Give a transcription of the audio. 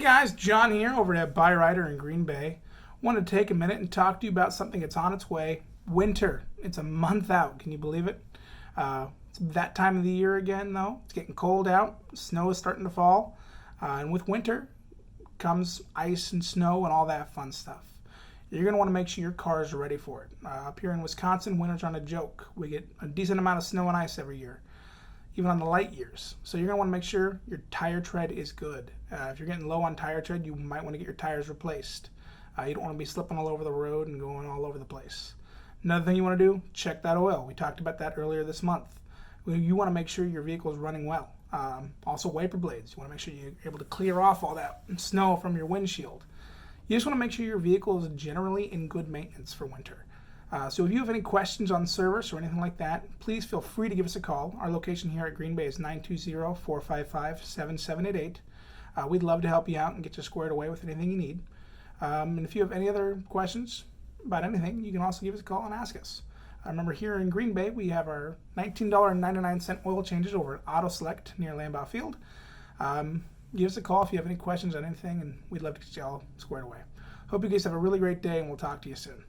Guys, John here over at Byrider in Green Bay. Wanted to take a minute and talk to you about something that's on its way. Winter. It's a month out. Can you believe it? It's that time of the year again, though. It's getting cold out. Snow is starting to fall. And with winter comes ice and snow and all that fun stuff. You're going to want to make sure your cars are ready for it. Up here in Wisconsin, winters aren't a joke. We get a decent amount of snow and ice every year, even on the light years. So you're going to want to make sure your tire tread is good. If you're getting low on tire tread, you might want to get your tires replaced. You don't want to be slipping all over the road and going all over the place. Another thing you want to do, check that oil. We talked about that earlier this month. You want to make sure your vehicle is running well. Also wiper blades. You want to make sure you're able to clear off all that snow from your windshield. You just want to make sure your vehicle is generally in good maintenance for winter. So if you have any questions on service or anything like that, please feel free to give us a call. Our location here at Green Bay is 920-455-7788. We'd love to help you out and get you squared away with anything you need. And if you have any other questions about anything, you can also give us a call and ask us. Remember, here in Green Bay, we have our $19.99 oil changes over at Auto Select near Lambeau Field. Give us a call if you have any questions on anything, and we'd love to get you all squared away. Hope you guys have a really great day, and we'll talk to you soon.